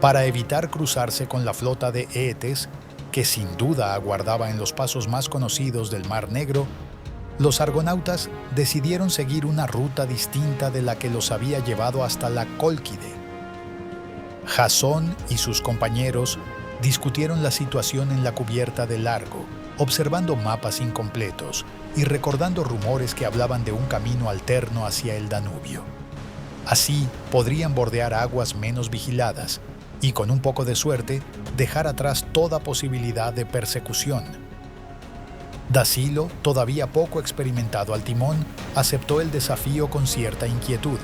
Para evitar cruzarse con la flota de Eetes, que sin duda aguardaba en los pasos más conocidos del Mar Negro, los argonautas decidieron seguir una ruta distinta de la que los había llevado hasta la Cólquide. Jasón y sus compañeros discutieron la situación en la cubierta del Largo, observando mapas incompletos y recordando rumores que hablaban de un camino alterno hacia el Danubio. Así podrían bordear aguas menos vigiladas y, con un poco de suerte, dejar atrás toda posibilidad de persecución. Dasilo, todavía poco experimentado al timón, aceptó el desafío con cierta inquietud,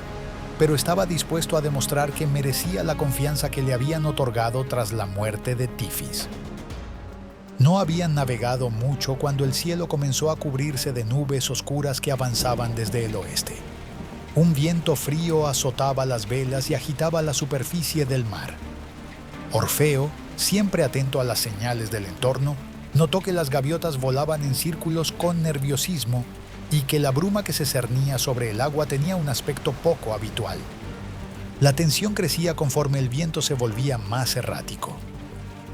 pero estaba dispuesto a demostrar que merecía la confianza que le habían otorgado tras la muerte de Tifis. No habían navegado mucho cuando el cielo comenzó a cubrirse de nubes oscuras que avanzaban desde el oeste. Un viento frío azotaba las velas y agitaba la superficie del mar. Orfeo, siempre atento a las señales del entorno, notó que las gaviotas volaban en círculos con nerviosismo y que la bruma que se cernía sobre el agua tenía un aspecto poco habitual. La tensión crecía conforme el viento se volvía más errático.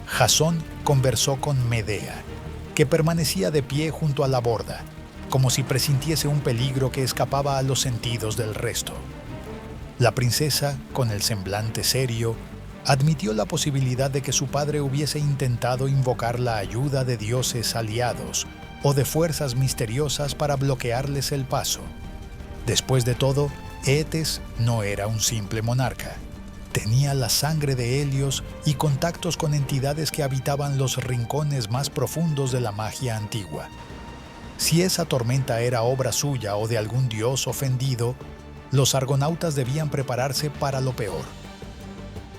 Jasón conversó con Medea, que permanecía de pie junto a la borda, como si presintiese un peligro que escapaba a los sentidos del resto. La princesa, con el semblante serio, admitió la posibilidad de que su padre hubiese intentado invocar la ayuda de dioses aliados o de fuerzas misteriosas para bloquearles el paso. Después de todo, Eetes no era un simple monarca. Tenía la sangre de Helios y contactos con entidades que habitaban los rincones más profundos de la magia antigua. Si esa tormenta era obra suya o de algún dios ofendido, los argonautas debían prepararse para lo peor.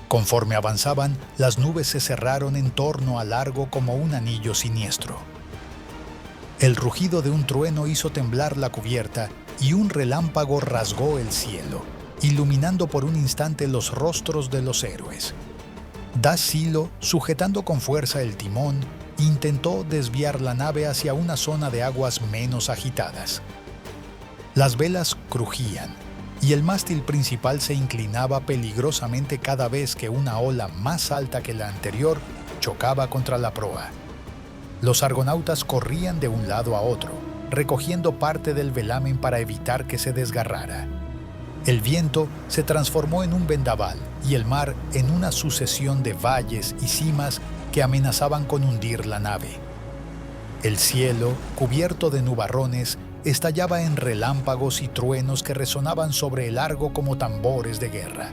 Conforme avanzaban, las nubes se cerraron en torno al Largo como un anillo siniestro. El rugido de un trueno hizo temblar la cubierta y un relámpago rasgó el cielo, iluminando por un instante los rostros de los héroes. Dasilo, sujetando con fuerza el timón, intentó desviar la nave hacia una zona de aguas menos agitadas. Las velas crujían y el mástil principal se inclinaba peligrosamente cada vez que una ola más alta que la anterior chocaba contra la proa. Los argonautas corrían de un lado a otro, recogiendo parte del velamen para evitar que se desgarrara. El viento se transformó en un vendaval y el mar en una sucesión de valles y cimas que amenazaban con hundir la nave. El cielo, cubierto de nubarrones, estallaba en relámpagos y truenos que resonaban sobre el Largo como tambores de guerra.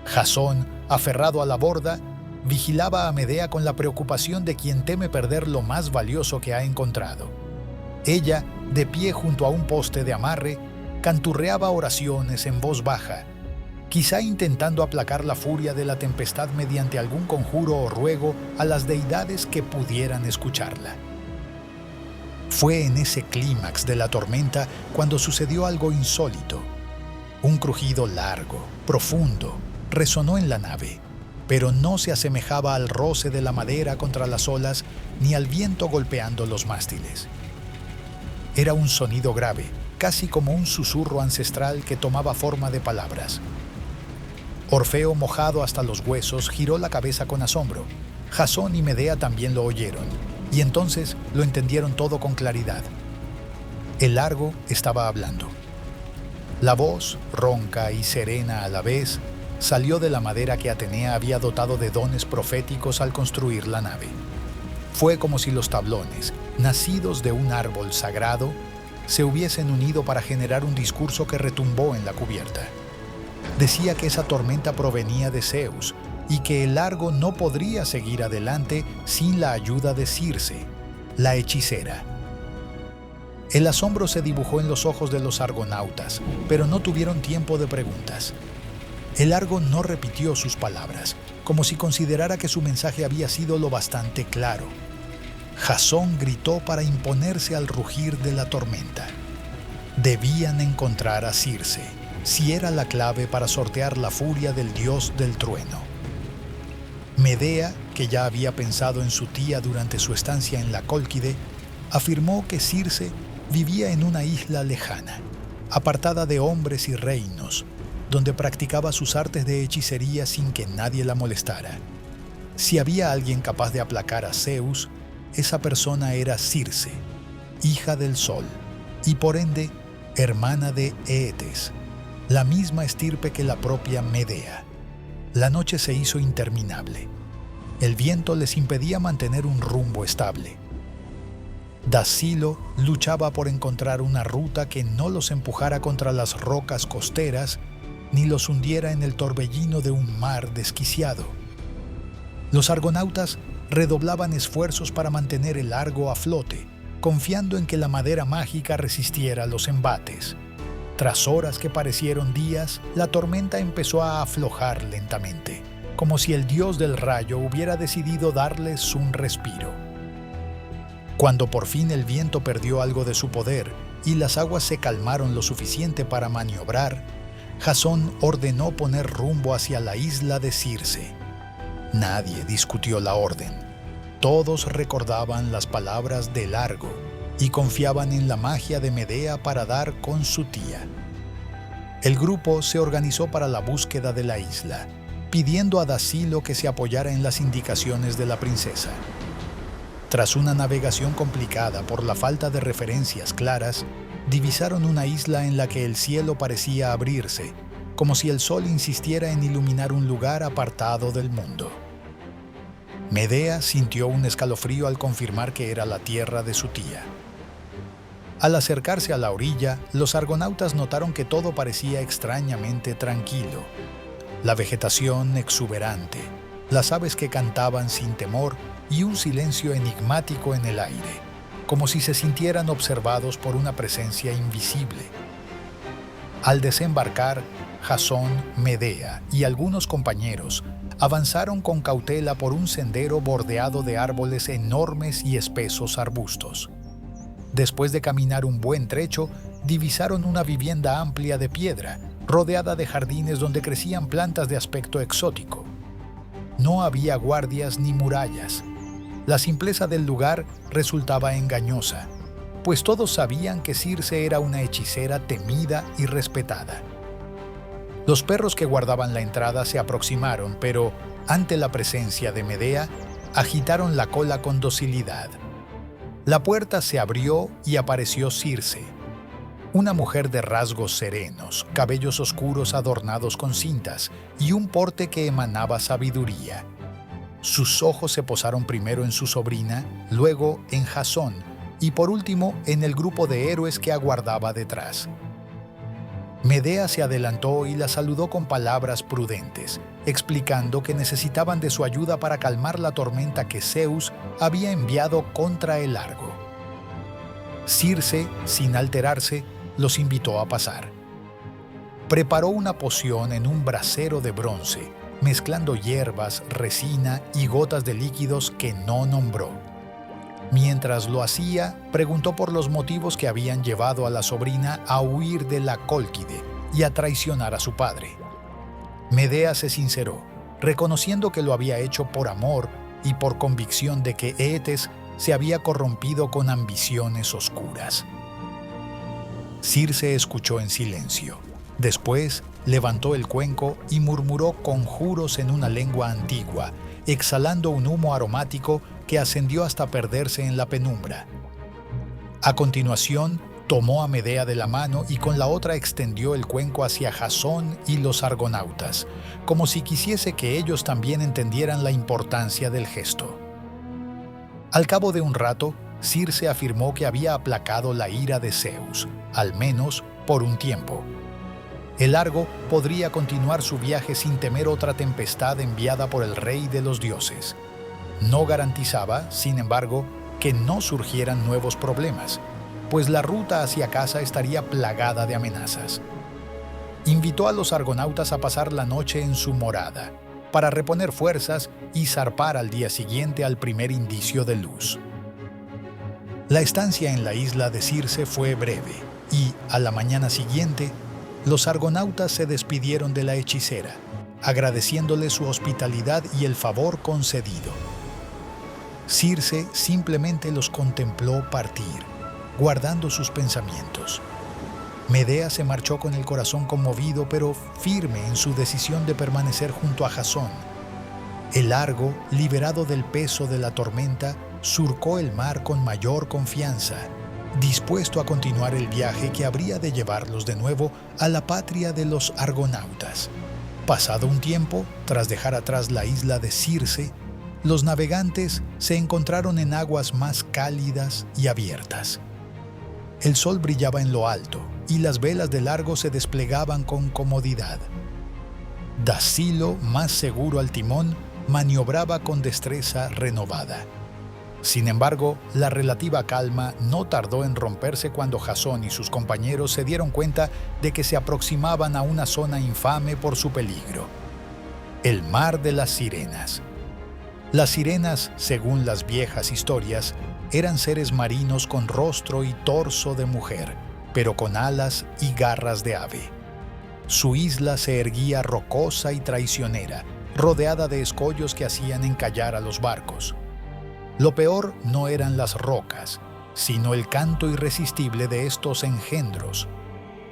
Jasón, aferrado a la borda, vigilaba a Medea con la preocupación de quien teme perder lo más valioso que ha encontrado. Ella, de pie junto a un poste de amarre, canturreaba oraciones en voz baja, quizá intentando aplacar la furia de la tempestad mediante algún conjuro o ruego a las deidades que pudieran escucharla. Fue en ese clímax de la tormenta cuando sucedió algo insólito. Un crujido largo, profundo, resonó en la nave, pero no se asemejaba al roce de la madera contra las olas ni al viento golpeando los mástiles. Era un sonido grave, casi como un susurro ancestral que tomaba forma de palabras. Orfeo, mojado hasta los huesos, giró la cabeza con asombro. Jasón y Medea también lo oyeron, y entonces lo entendieron todo con claridad. El Largo estaba hablando. La voz, ronca y serena a la vez, salió de la madera que Atenea había dotado de dones proféticos al construir la nave. Fue como si los tablones, nacidos de un árbol sagrado, se hubiesen unido para generar un discurso que retumbó en la cubierta. Decía que esa tormenta provenía de Zeus y que el Largo no podría seguir adelante sin la ayuda de Circe, la hechicera. El asombro se dibujó en los ojos de los argonautas, pero no tuvieron tiempo de preguntas. El Largo no repitió sus palabras, como si considerara que su mensaje había sido lo bastante claro. Jasón gritó para imponerse al rugir de la tormenta. Debían encontrar a Circe, si era la clave para sortear la furia del dios del trueno. Medea, que ya había pensado en su tía durante su estancia en la Cólquide, afirmó que Circe vivía en una isla lejana, apartada de hombres y reinos, donde practicaba sus artes de hechicería sin que nadie la molestara. Si había alguien capaz de aplacar a Zeus, esa persona era Circe, hija del Sol, y por ende, hermana de Eetes, la misma estirpe que la propia Medea. La noche se hizo interminable. El viento les impedía mantener un rumbo estable. Dacilo luchaba por encontrar una ruta que no los empujara contra las rocas costeras ni los hundiera en el torbellino de un mar desquiciado. Los argonautas redoblaban esfuerzos para mantener el Argo a flote, confiando en que la madera mágica resistiera los embates. Tras horas que parecieron días, la tormenta empezó a aflojar lentamente, como si el dios del rayo hubiera decidido darles un respiro. Cuando por fin el viento perdió algo de su poder y las aguas se calmaron lo suficiente para maniobrar, Jasón ordenó poner rumbo hacia la isla de Circe. Nadie discutió la orden. Todos recordaban las palabras del Argo y confiaban en la magia de Medea para dar con su tía. El grupo se organizó para la búsqueda de la isla, pidiendo a Dacilo que se apoyara en las indicaciones de la princesa. Tras una navegación complicada por la falta de referencias claras, divisaron una isla en la que el cielo parecía abrirse, como si el sol insistiera en iluminar un lugar apartado del mundo. Medea sintió un escalofrío al confirmar que era la tierra de su tía. Al acercarse a la orilla, los argonautas notaron que todo parecía extrañamente tranquilo. La vegetación exuberante, las aves que cantaban sin temor y un silencio enigmático en el aire, como si se sintieran observados por una presencia invisible. Al desembarcar, Jasón, Medea y algunos compañeros avanzaron con cautela por un sendero bordeado de árboles enormes y espesos arbustos. Después de caminar un buen trecho, divisaron una vivienda amplia de piedra, rodeada de jardines donde crecían plantas de aspecto exótico. No había guardias ni murallas. La simpleza del lugar resultaba engañosa, pues todos sabían que Circe era una hechicera temida y respetada. Los perros que guardaban la entrada se aproximaron, pero, ante la presencia de Medea, agitaron la cola con docilidad. La puerta se abrió y apareció Circe, una mujer de rasgos serenos, cabellos oscuros adornados con cintas y un porte que emanaba sabiduría. Sus ojos se posaron primero en su sobrina, luego en Jasón y por último en el grupo de héroes que aguardaba detrás. Medea se adelantó y la saludó con palabras prudentes, explicando que necesitaban de su ayuda para calmar la tormenta que Zeus había enviado contra el Argo. Circe, sin alterarse, los invitó a pasar. Preparó una poción en un brasero de bronce, mezclando hierbas, resina y gotas de líquidos que no nombró. Mientras lo hacía, preguntó por los motivos que habían llevado a la sobrina a huir de la Cólquide y a traicionar a su padre. Medea se sinceró, reconociendo que lo había hecho por amor y por convicción de que Eetes se había corrompido con ambiciones oscuras. Circe escuchó en silencio. Después levantó el cuenco y murmuró conjuros en una lengua antigua, exhalando un humo aromático que ascendió hasta perderse en la penumbra. A continuación, tomó a Medea de la mano y con la otra extendió el cuenco hacia Jasón y los argonautas, como si quisiese que ellos también entendieran la importancia del gesto. Al cabo de un rato, Circe afirmó que había aplacado la ira de Zeus, al menos por un tiempo. El Argo podría continuar su viaje sin temer otra tempestad enviada por el rey de los dioses. No garantizaba, sin embargo, que no surgieran nuevos problemas, pues la ruta hacia casa estaría plagada de amenazas. Invitó a los argonautas a pasar la noche en su morada, para reponer fuerzas y zarpar al día siguiente al primer indicio de luz. La estancia en la isla de Circe fue breve, y, a la mañana siguiente, los argonautas se despidieron de la hechicera, agradeciéndole su hospitalidad y el favor concedido. Circe simplemente los contempló partir, guardando sus pensamientos. Medea se marchó con el corazón conmovido, pero firme en su decisión de permanecer junto a Jasón. El Argo, liberado del peso de la tormenta, surcó el mar con mayor confianza, dispuesto a continuar el viaje que habría de llevarlos de nuevo a la patria de los argonautas. Pasado un tiempo, tras dejar atrás la isla de Circe, los navegantes se encontraron en aguas más cálidas y abiertas. El sol brillaba en lo alto y las velas del Argo se desplegaban con comodidad. Dasilo, más seguro al timón, maniobraba con destreza renovada. Sin embargo, la relativa calma no tardó en romperse cuando Jasón y sus compañeros se dieron cuenta de que se aproximaban a una zona infame por su peligro: el mar de las sirenas. Las sirenas, según las viejas historias, eran seres marinos con rostro y torso de mujer, pero con alas y garras de ave. Su isla se erguía rocosa y traicionera, rodeada de escollos que hacían encallar a los barcos. Lo peor no eran las rocas, sino el canto irresistible de estos engendros,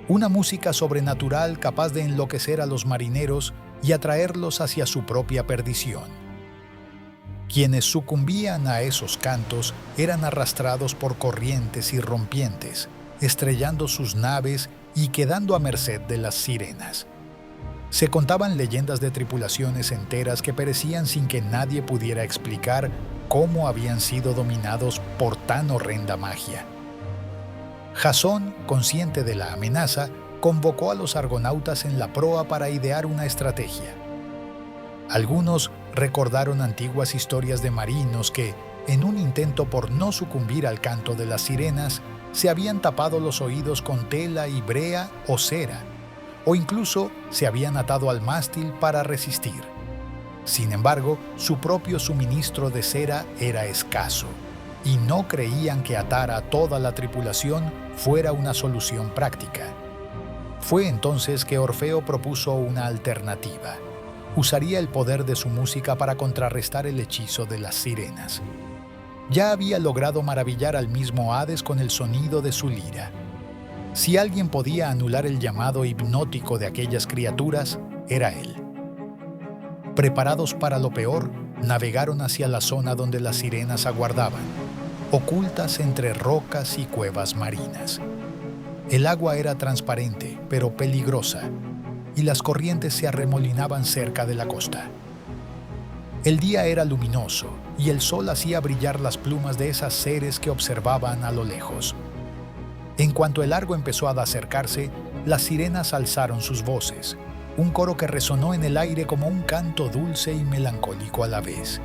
una música sobrenatural capaz de enloquecer a los marineros y atraerlos hacia su propia perdición. Quienes sucumbían a esos cantos eran arrastrados por corrientes irrompientes, estrellando sus naves y quedando a merced de las sirenas. Se contaban leyendas de tripulaciones enteras que perecían sin que nadie pudiera explicar cómo habían sido dominados por tan horrenda magia. Jasón, consciente de la amenaza, convocó a los argonautas en la proa para idear una estrategia. Algunos recordaron antiguas historias de marinos que, en un intento por no sucumbir al canto de las sirenas, se habían tapado los oídos con tela y brea o cera, o incluso se habían atado al mástil para resistir. Sin embargo, su propio suministro de cera era escaso, y no creían que atar a toda la tripulación fuera una solución práctica. Fue entonces que Orfeo propuso una alternativa. Usaría el poder de su música para contrarrestar el hechizo de las sirenas. Ya había logrado maravillar al mismo Hades con el sonido de su lira. Si alguien podía anular el llamado hipnótico de aquellas criaturas, era él. Preparados para lo peor, navegaron hacia la zona donde las sirenas aguardaban, ocultas entre rocas y cuevas marinas. El agua era transparente, pero peligrosa, y las corrientes se arremolinaban cerca de la costa. El día era luminoso, y el sol hacía brillar las plumas de esas seres que observaban a lo lejos. En cuanto el Argo empezó a acercarse, las sirenas alzaron sus voces, un coro que resonó en el aire como un canto dulce y melancólico a la vez.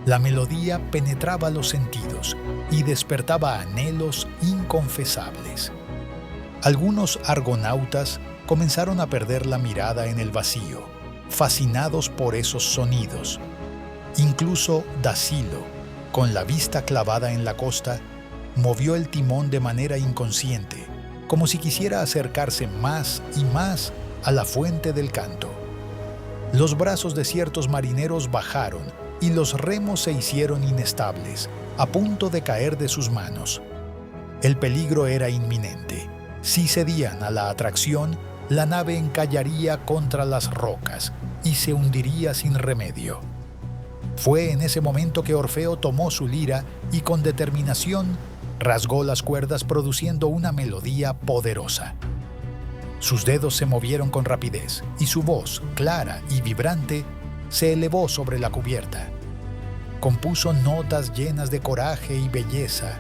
La melodía penetraba los sentidos y despertaba anhelos inconfesables. Algunos argonautas comenzaron a perder la mirada en el vacío, fascinados por esos sonidos. Incluso Dasilo, con la vista clavada en la costa, movió el timón de manera inconsciente, como si quisiera acercarse más y más a la fuente del canto. Los brazos de ciertos marineros bajaron y los remos se hicieron inestables, a punto de caer de sus manos. El peligro era inminente. Si cedían a la atracción, la nave encallaría contra las rocas y se hundiría sin remedio. Fue en ese momento que Orfeo tomó su lira y con determinación rasgó las cuerdas produciendo una melodía poderosa. Sus dedos se movieron con rapidez y su voz, clara y vibrante, se elevó sobre la cubierta. Compuso notas llenas de coraje y belleza,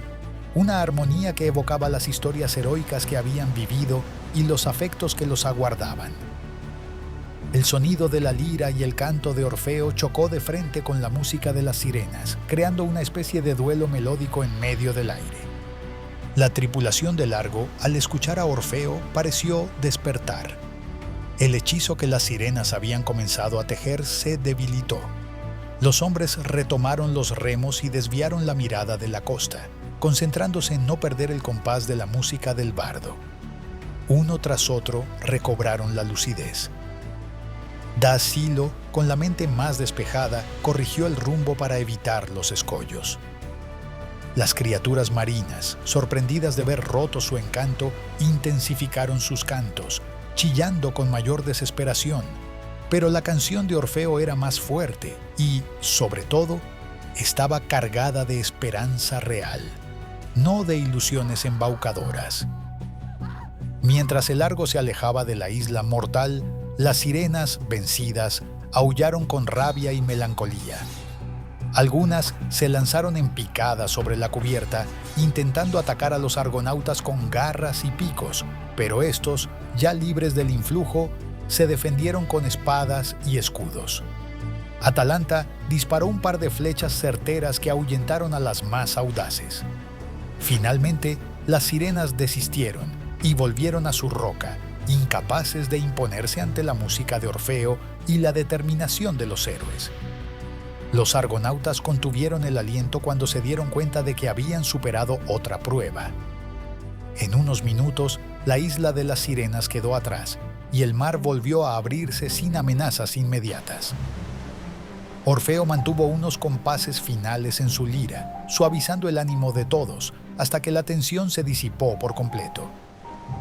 una armonía que evocaba las historias heroicas que habían vivido y los afectos que los aguardaban. El sonido de la lira y el canto de Orfeo chocó de frente con la música de las sirenas, creando una especie de duelo melódico en medio del aire. La tripulación del Argo, al escuchar a Orfeo, pareció despertar. El hechizo que las sirenas habían comenzado a tejer se debilitó. Los hombres retomaron los remos y desviaron la mirada de la costa, concentrándose en no perder el compás de la música del bardo. Uno tras otro recobraron la lucidez. Dasilo, con la mente más despejada, corrigió el rumbo para evitar los escollos. Las criaturas marinas, sorprendidas de ver roto su encanto, intensificaron sus cantos, chillando con mayor desesperación. Pero la canción de Orfeo era más fuerte y, sobre todo, estaba cargada de esperanza real, no de ilusiones embaucadoras. Mientras el Argo se alejaba de la isla mortal, las sirenas, vencidas, aullaron con rabia y melancolía. Algunas se lanzaron en picada sobre la cubierta, intentando atacar a los argonautas con garras y picos, pero estos, ya libres del influjo, se defendieron con espadas y escudos. Atalanta disparó un par de flechas certeras que ahuyentaron a las más audaces. Finalmente, las sirenas desistieron y volvieron a su roca, incapaces de imponerse ante la música de Orfeo y la determinación de los héroes. Los argonautas contuvieron el aliento cuando se dieron cuenta de que habían superado otra prueba. En unos minutos, la isla de las sirenas quedó atrás y el mar volvió a abrirse sin amenazas inmediatas. Orfeo mantuvo unos compases finales en su lira, suavizando el ánimo de todos, hasta que la tensión se disipó por completo.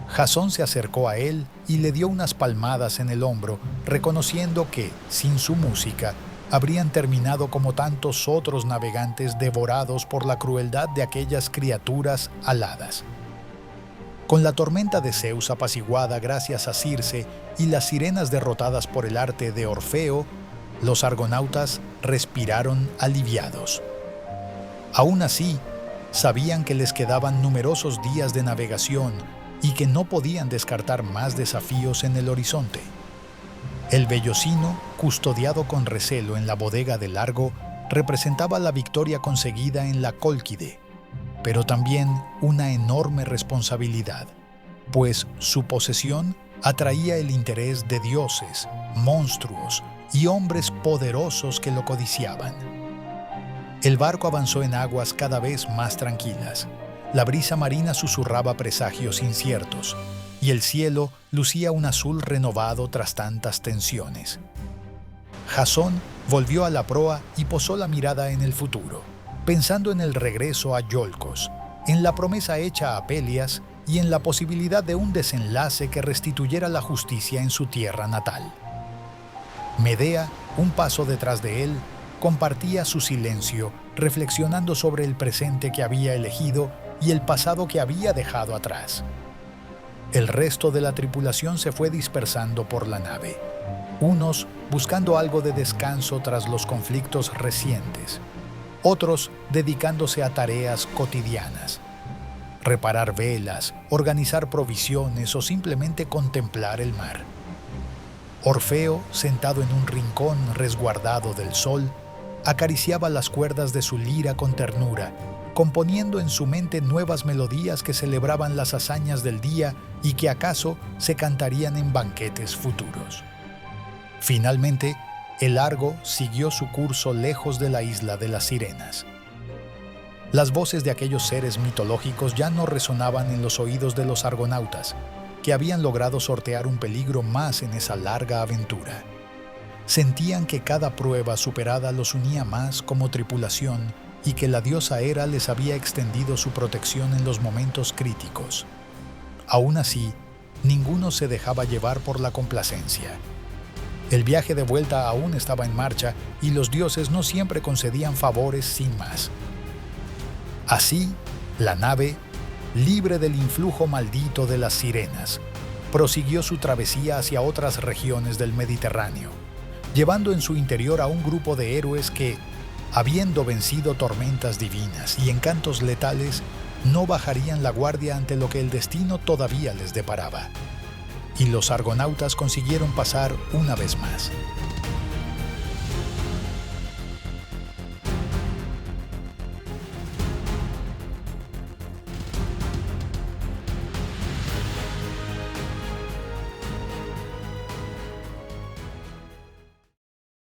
Jasón se acercó a él y le dio unas palmadas en el hombro, reconociendo que, sin su música, habrían terminado como tantos otros navegantes devorados por la crueldad de aquellas criaturas aladas. Con la tormenta de Zeus apaciguada gracias a Circe y las sirenas derrotadas por el arte de Orfeo, los argonautas respiraron aliviados. Aún así, sabían que les quedaban numerosos días de navegación y que no podían descartar más desafíos en el horizonte. El vellocino, custodiado con recelo en la bodega del Argo, representaba la victoria conseguida en la Cólquide, pero también una enorme responsabilidad, pues su posesión atraía el interés de dioses, monstruos y hombres poderosos que lo codiciaban. El barco avanzó en aguas cada vez más tranquilas. La brisa marina susurraba presagios inciertos, y el cielo lucía un azul renovado tras tantas tensiones. Jasón volvió a la proa y posó la mirada en el futuro, pensando en el regreso a Iolcos, en la promesa hecha a Pelias y en la posibilidad de un desenlace que restituyera la justicia en su tierra natal. Medea, un paso detrás de él, compartía su silencio, reflexionando sobre el presente que había elegido y el pasado que había dejado atrás. El resto de la tripulación se fue dispersando por la nave, unos buscando algo de descanso tras los conflictos recientes, otros dedicándose a tareas cotidianas, reparar velas, organizar provisiones o simplemente contemplar el mar. Orfeo, sentado en un rincón resguardado del sol, acariciaba las cuerdas de su lira con ternura, componiendo en su mente nuevas melodías que celebraban las hazañas del día y que acaso se cantarían en banquetes futuros. Finalmente, el Argo siguió su curso lejos de la isla de las sirenas. Las voces de aquellos seres mitológicos ya no resonaban en los oídos de los argonautas, que habían logrado sortear un peligro más en esa larga aventura. Sentían que cada prueba superada los unía más como tripulación y que la diosa Hera les había extendido su protección en los momentos críticos. Aún así, ninguno se dejaba llevar por la complacencia. El viaje de vuelta aún estaba en marcha y los dioses no siempre concedían favores sin más. Así, la nave, libre del influjo maldito de las sirenas, prosiguió su travesía hacia otras regiones del Mediterráneo, llevando en su interior a un grupo de héroes que, habiendo vencido tormentas divinas y encantos letales, no bajarían la guardia ante lo que el destino todavía les deparaba. Y los argonautas consiguieron pasar una vez más.